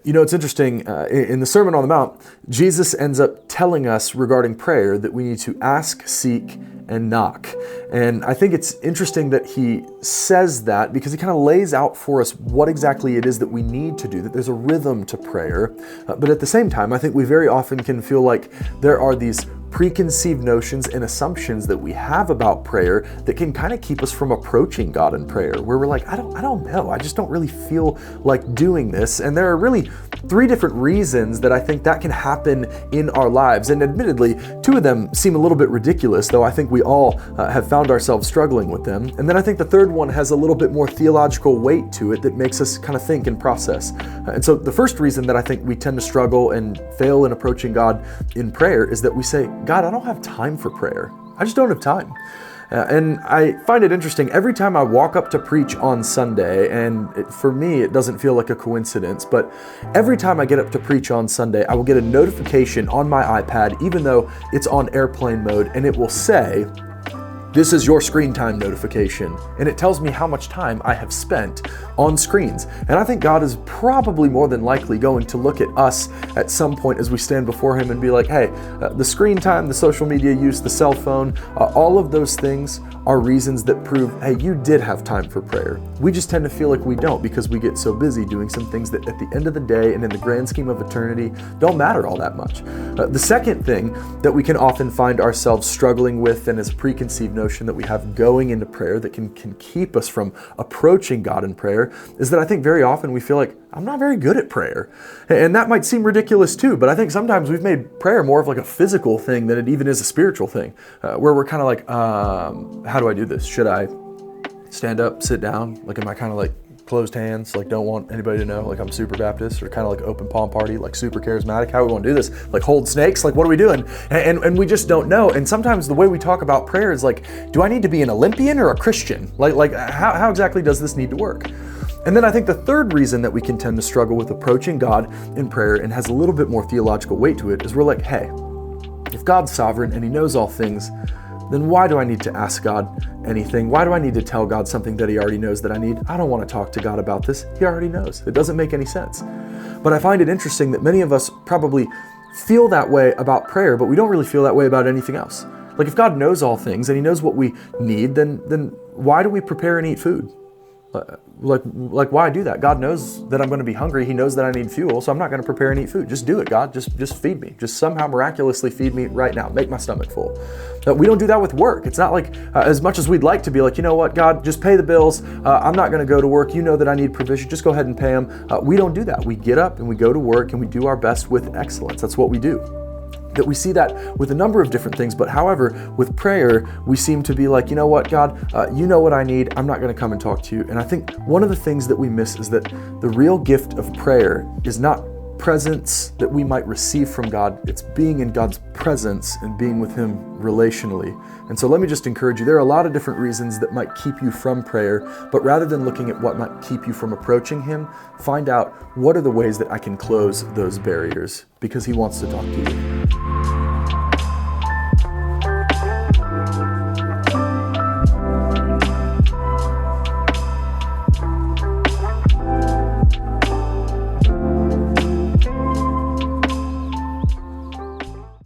You know, it's interesting, in the Sermon on the Mount, Jesus ends up telling us regarding prayer that we need to ask, seek, and knock. And I think it's interesting that he says that because he kind of lays out for us what exactly it is that we need to do, that there's a rhythm to prayer. But at the same time, I think we very often can feel like there are these preconceived notions and assumptions that we have about prayer that can kind of keep us from approaching God in prayer, where we're like, I don't know, I just don't really feel like doing this. And there are really three different reasons that I think that can happen in our lives. And admittedly, two of them seem a little bit ridiculous, though I think we all have found ourselves struggling with them. And then I think the third one has a little bit more theological weight to it that makes us kind of think and process. And so the first reason that I think we tend to struggle and fail in approaching God in prayer is that we say, God, I don't have time for prayer. I just don't have time. And I find it interesting, every time I walk up to preach on Sunday, and for me, it doesn't feel like a coincidence, but every time I get up to preach on Sunday, I will get a notification on my iPad, even though it's on airplane mode, and it will say, "This is your screen time notification." And it tells me how much time I have spent on screens. And I think God is probably more than likely going to look at us at some point as we stand before him and be like, hey, the screen time, the social media use, the cell phone, all of those things are reasons that prove, hey, you did have time for prayer. We just tend to feel like we don't because we get so busy doing some things that at the end of the day and in the grand scheme of eternity don't matter all that much. The second thing that we can often find ourselves struggling with, and is a preconceived notion that we have going into prayer that can keep us from approaching God in prayer, is that I think very often we feel like, I'm not very good at prayer. And that might seem ridiculous too, but I think sometimes we've made prayer more of like a physical thing than it even is a spiritual thing, where we're kind of like, how do I do this? Should I stand up, sit down? Like, am I kind of like closed hands, like don't want anybody to know, like I'm super Baptist, or kind of like open palm party, like super charismatic? How do we want to do this? Like hold snakes? Like what are we doing? And we just don't know. And sometimes the way we talk about prayer is like, do I need to be an Olympian or a Christian? Like how exactly does this need to work? And then I think the third reason that we can tend to struggle with approaching God in prayer and has a little bit more theological weight to it is we're like, hey, if God's sovereign and he knows all things, then why do I need to ask God anything? Why do I need to tell God something that he already knows that I need? I don't want to talk to God about this. He already knows. It doesn't make any sense. But I find it interesting that many of us probably feel that way about prayer, but we don't really feel that way about anything else. Like if God knows all things and he knows what we need, then why do we prepare and eat food? Like why do that? God knows that I'm going to be hungry. He knows that I need fuel, so I'm not going to prepare and eat food. Just do it, God. Just feed me. Just somehow miraculously feed me right now. Make my stomach full. But we don't do that with work. It's not like as much as we'd like to be like, you know what, God, just pay the bills. I'm not going to go to work. You know that I need provision. Just go ahead and pay them. We don't do that. We get up and we go to work and we do our best with excellence. That's what we do. That we see that with a number of different things, but however, with prayer, we seem to be like, you know what, God, you know what I need. I'm not going to come and talk to you. And I think one of the things that we miss is that the real gift of prayer is not presence that we might receive from God. It's being in God's presence and being with him relationally. And so let me just encourage you, there are a lot of different reasons that might keep you from prayer, but rather than looking at what might keep you from approaching him, find out what are the ways that I can close those barriers, because he wants to talk to you.